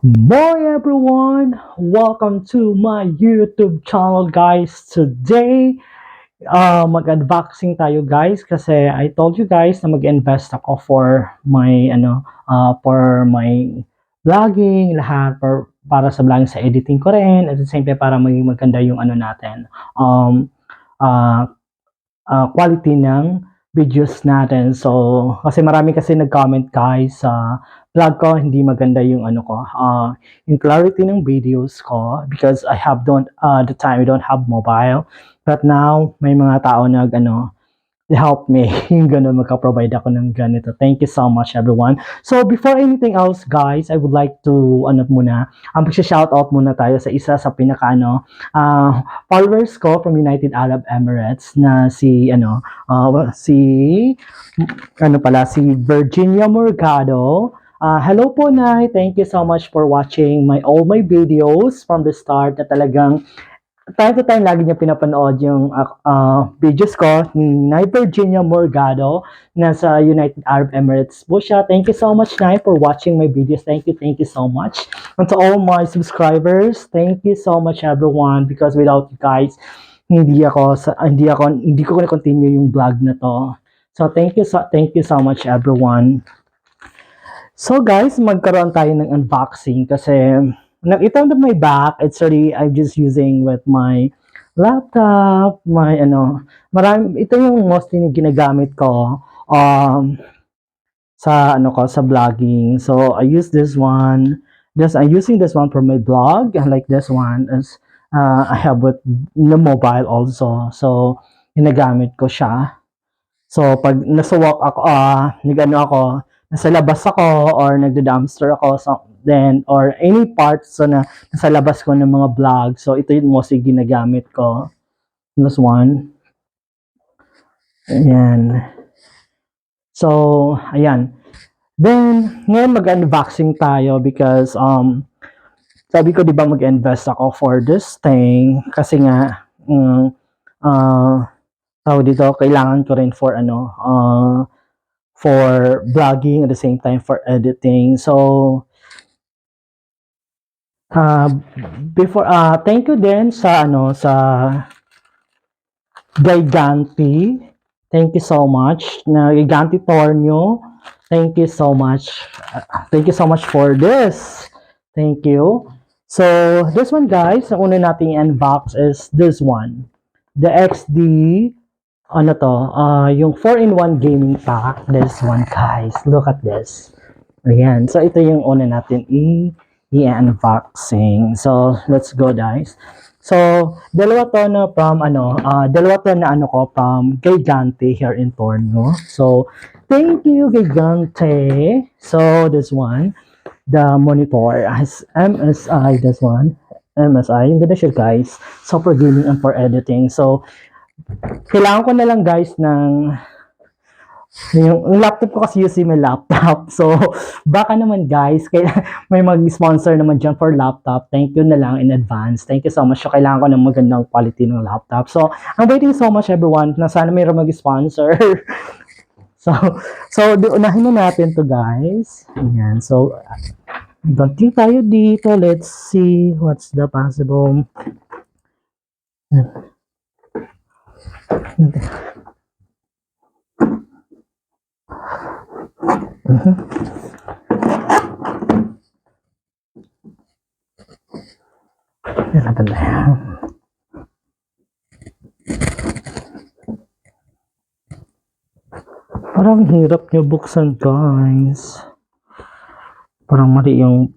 Boy everyone, welcome to my YouTube channel guys. Today, mag-unboxing tayo guys kasi I told you guys na mag-invest ako for my vlogging, lahat para sa vlogging sa editing ko rin at the same time para maging maganda yung natin. Um, uh, Quality ng videos natin. So, kasi marami kasi nag-comment guys sa vlog ko, hindi maganda yung yung clarity ng videos ko because I have don't the time I don't have mobile. But now may mga tao help me yung ganun, magka-provide ako ng ganito. Thank you so much everyone. So before anything else guys, I would like to mag-shoutout muna tayo sa isa sa followers ko from United Arab Emirates na si Virginia Morgado. Hello po Nay, thank you so much for watching all my videos from the start na talagang time to time lagi niya pinapanood yung videos ko ni Nay Virginia Morgado na sa United Arab Emirates po siya. Thank you so much Nay for watching my videos. Thank you so much. And to all my subscribers, thank you so much everyone because without you guys, hindi ko na continue yung vlog na to. So thank you so much everyone. So guys, magkaroon tayo ng unboxing kasi nakita mo my back, I'm just using with my laptop, ito yung mostly ginagamit ko sa vlogging. So I use this one. I'm using this one for my blog, like this one is I have with the mobile also. So ginagamit ko siya. So pag nasa walk ako, nasa labas ako or nagda-dumpster ako or any parts nasa labas ko ng mga vlog. So ito yung mostly ginagamit ko. This one. Ayan. So, ayan. Then, ngayon mag-unboxing tayo because sabi ko 'di ba mag-invest ako for this thing kasi nga dito kailangan ko rin for vlogging at the same time for editing. So thank you din sa Giganti. Thank you so much na Giganti Tornio. Thank you so much. Thank you so much for this. Thank you. So this one guys, ang una nating unbox is this one. The XD yung 4-in-1 gaming pack. This one guys, look at this. Ayan, so ito yung una natin i-unboxing. So let's go guys. So dalawa to na from from Gigante here in Tornio. So thank you Gigante. So this one, the monitor has MSI, this one MSI, yung ganda siya guys. So for gaming and for editing. So kailangan ko na lang guys yung laptop ko kasi using my laptop. So, baka naman guys, may mag-sponsor naman dyan for laptop. Thank you na lang in advance. Thank you so much. So, kailangan ko ng magandang quality ng laptop. So, I'm waiting so much everyone na sana mayroon mag-sponsor. so, unahin na natin to guys. Ayan. So, ganting tayo dito. Let's see what's the possible. Parang hirap niya buksan guys. Parang mali yung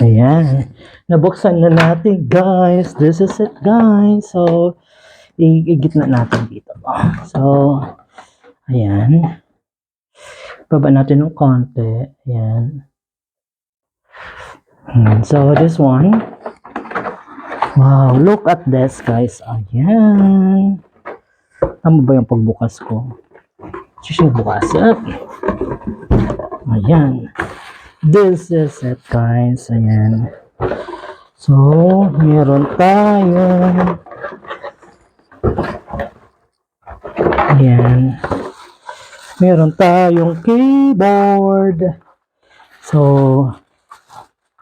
ayan. Nabuksan na natin guys. This is it guys. So, igitna natin dito. So, ayan. Baba natin ng konti. Ayan. So, this one. Wow, look at this guys. Ayan. Tama ba yung pagbukas ko? Siyang bukas. Ayan. This is it guys. Ayan. So, meron tayo Ayan. Meron tayong keyboard. So,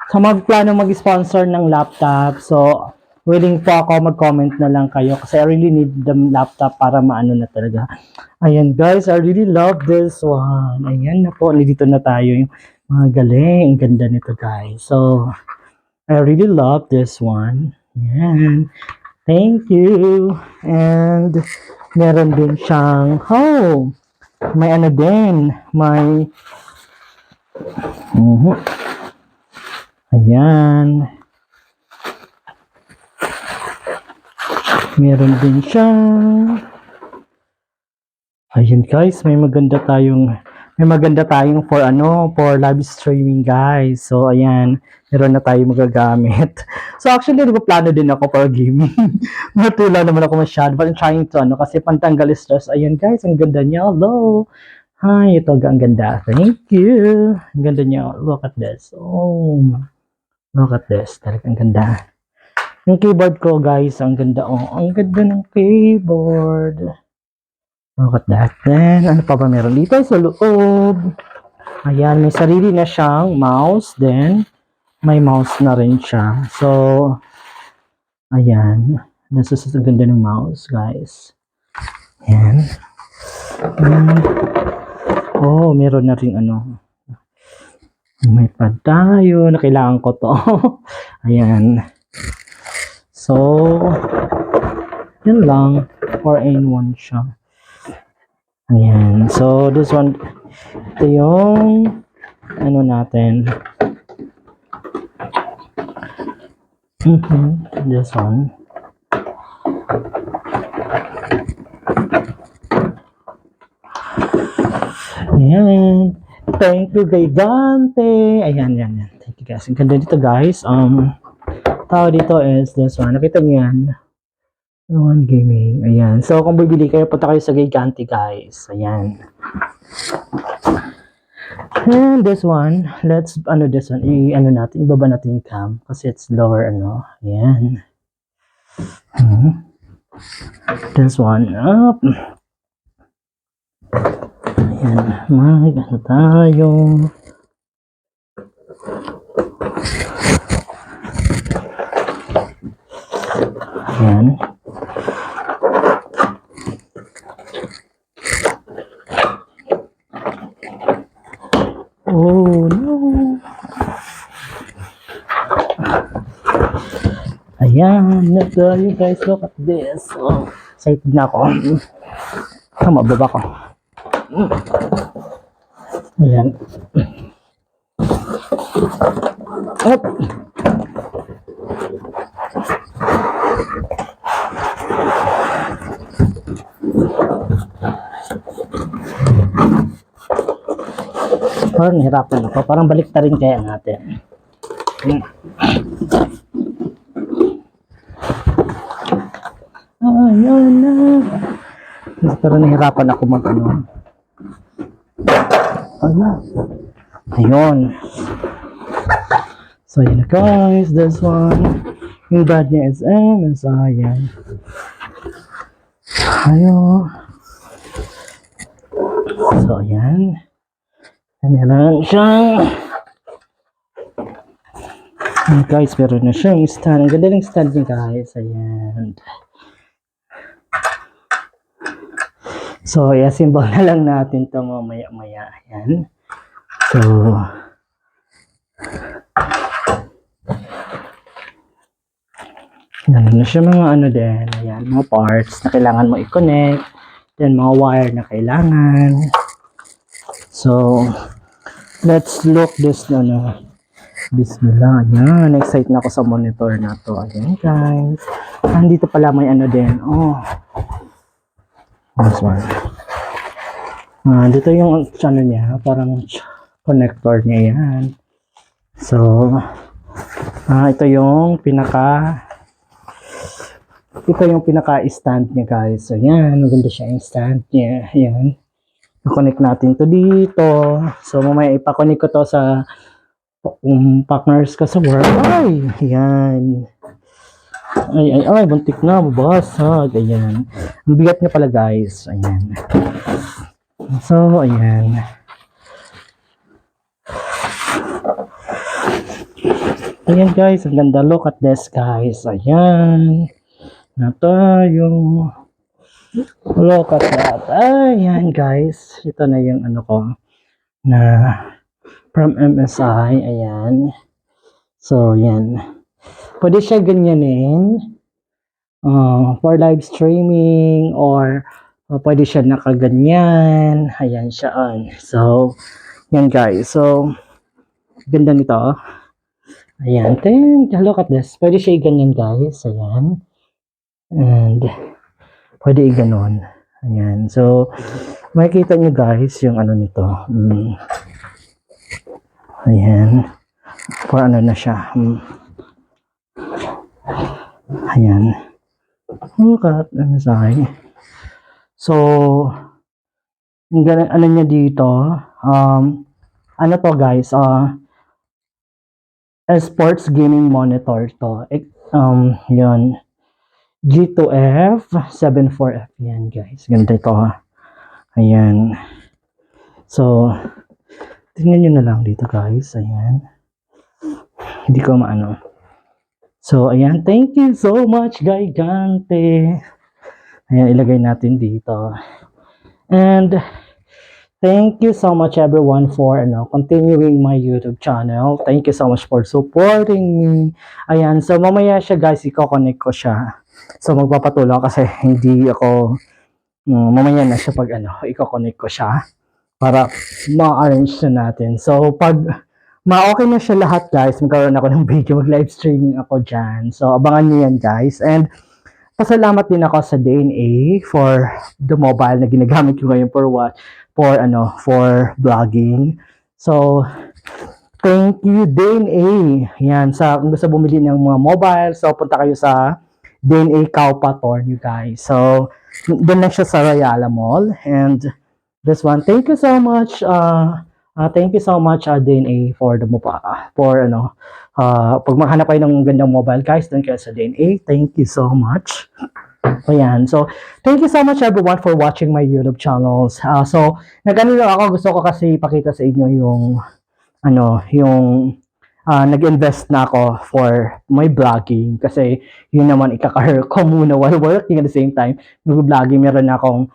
sa magplano mag-sponsor ng laptop, so, willing po ako mag-comment na lang kayo kasi I really need the laptop para maano na talaga. Ayan guys, I really love this one. Ayan na po, dito na tayo yung mga galing. Ang ganda nito guys. So, I really love this one. Ayan. Thank you. And, meron din siyang, oh, may ano din, may, ayan. Meron din siyang, ayun guys, may maganda tayong for live streaming guys. So ayan, meron na tayong magagamit. So actually, nagplano din ako for gaming. Matula naman ako masyado, but I'm trying to kasi pantanggal stress. Ayun guys, ang ganda niya. Hello. Hi, ito ang ganda. Thank you. Ang ganda niya. Look at this. Oh, look at this. Talagang ganda. Yung keyboard ko guys, ang ganda. Oh, ang ganda ng keyboard. Look at that. Then, ano pa ba meron dito sa loob? Ayan, may sarili na siyang mouse. Then, may mouse na rin siya. So, ayan. Nasa sa ganda ng mouse, guys. Ayan. Oh, meron na rin may pad tayo na kailangan ko to. Ayan. So, yun lang. 4-in-1 siya. Ayan. So, this one, ito yung natin. This one. Ayan. Thank you kay Dante. Ayan. Thank you guys. Ang ganda dito guys. Tao dito is this one. Nakita niyo yan. One gaming. Ayan. So, kung bibili kayo, punta kayo sa Gigante, guys. Ayan. And this one, let's, this one, natin, ibaba natin yung cam kasi it's lower, Ayan. This one, up. Ayan. Tayo. Ayan. Oh no. Ayan, you guys, look at this. Oh, excited na ako. Mababa ko. Ayan. Up. Parang nahirapan ako. Parang balik na rin kaya natin. Ayan na. Parang nahirapan ako Ayun. So, yun guys. This one. Yung bad niya is ayan. Ayun. So, ayan. Meron siyang guys, meron na siyang stand. Ang ganda ng stand niya guys. Ayan. So, i-assemble na lang natin ito mamaya-maya. Ayan. So, meron na siya mga din. Ayan, mga parts na kailangan mo i-connect. Then, mga wire na kailangan. So, let's look this Bismillah. Ayan, excited na ako sa monitor na to. Ayan guys. Andito pala may din. Oh. This one. Dito yung niya. Parang connector niya yan. So, ito yung pinaka-stand niya guys. So, yan. Maganda siya yung stand niya. Ayan. I-connect natin to dito. So, mamaya ipa-connect ko to sa partners ko sa work. Ay! Yan. Ay, buntik na, mabasag. Ayan. Ang bigat niya pala, guys. Ayan. So, ayan. Ayan, guys. Ang ganda. Look at this, guys. Ayan. Na tayo. Look at that. Ayan, guys. Ito na yung ano ko na from MSI. Ayan. So, yan. Pwede siya ganyanin for live streaming or pwede siya nakaganyan. Ayan siya on. So, yan guys. So, ganda nito. Ayan. Look at this. Pwede siya ganyan guys. Ayan. And, pwede i-ganon. Ayan. So, makikita nyo guys yung ano nito. Ayan. For ano na siya. Ayan. Look at MSI. So, ano niya dito, ano to guys, sports gaming monitor to. Yun. G2F 74F yan guys. Ganda ito ha. Ayan. So, tingnan nyo na lang dito guys. Ayan. Hindi ko maano. So, ayan. Thank you so much, Gigante. Ayan, ilagay natin dito. And, thank you so much everyone for continuing my YouTube channel. Thank you so much for supporting me. Ayan, so mamaya siya guys, i-connect ko siya. So, magpapatuloy kasi hindi ako, mamaya na siya pag i-connect ko siya para ma-arrange na natin. So, pag ma-okay na siya lahat guys, magkaroon ako ng video, mag-live streaming ako dyan. So, abangan niyo yan guys. And, pasalamat din ako sa DNA for the mobile na ginagamit ko ngayon for vlogging. So, thank you DNA. Yan, kung gusto bumili ng mga mobile, so punta kayo sa DNA Kaupator, you guys. So, doon lang siya sa Rayala Mall. And this one, thank you so much. Thank you so much DNA for the mobile, pag maghanap kayo ng gandang mobile guys, doon kayo sa DNA. Thank you so much. Ayan. So, thank you so much everyone for watching my YouTube channels. So, ako, gusto ko kasi ipakita sa inyo yung nag-invest na ako for my vlogging kasi yun naman ikakareer ko muna while working at the same time. Nag-vlogging, meron na akong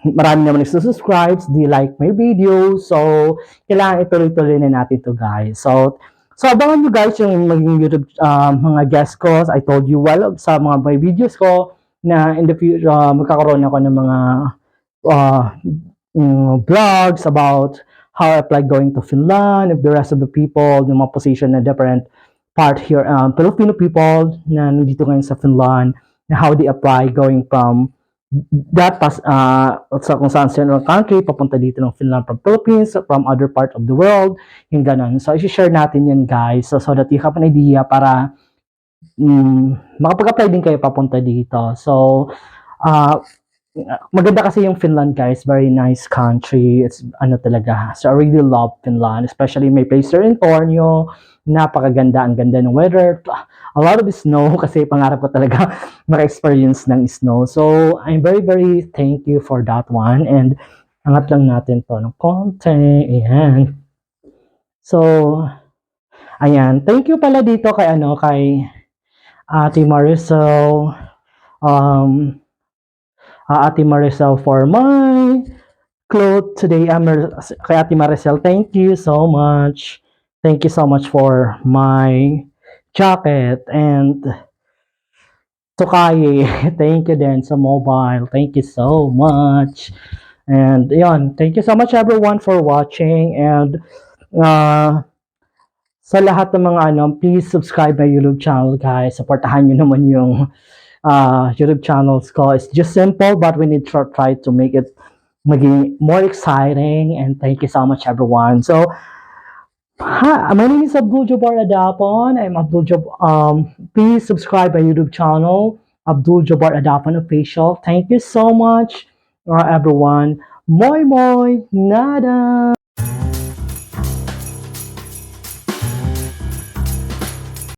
marami naman nagsusubscribe, di like my videos. So, kailangan ituloy-tuloy na natin to guys. So, abangan nyo guys yung maging YouTube mga guests ko. I told you sa mga my videos ko na in the future magkakaroon ako ng mga vlogs about how I apply going to Finland, if the rest of the people, yung mga position na different part here, Filipino people na nandito ngayon sa Finland, na how they apply going from that kung saan sa country, papunta dito ng Finland from Philippines, from other part of the world, yung ganun. So, i-share natin yan guys, so that you have an idea para makapag-apply din kayo papunta dito. So, maganda kasi yung Finland guys, very nice country. It's talaga. So I really love Finland, especially may place there in Tornio. Napakaganda, ang ganda ng weather. A lot of snow kasi pangarap ko talaga maka-experience ng snow. So I'm very very thank you for that one, and angat lang natin to ng konti. Ayan. So ayan, thank you pala dito kay Ate Marisol. Ate Maricel for my clothes today. Kay Ate Maricel, thank you so much. Thank you so much for my jacket. And Tokaye, thank you din sa mobile. Thank you so much. And yun, thank you so much everyone for watching. And sa lahat ng mga please subscribe my YouTube channel guys. Supportahan nyo naman yung YouTube channels ko. It's just simple, but we need to try to make it maging more exciting. And thank you so much everyone. So hi, my name is Abdul Jabbar Adapon. I'm Abdul Jabbar. Please subscribe my YouTube channel, Abdul Jabbar Adapon Official. Thank you so much everyone. Moi moi nada.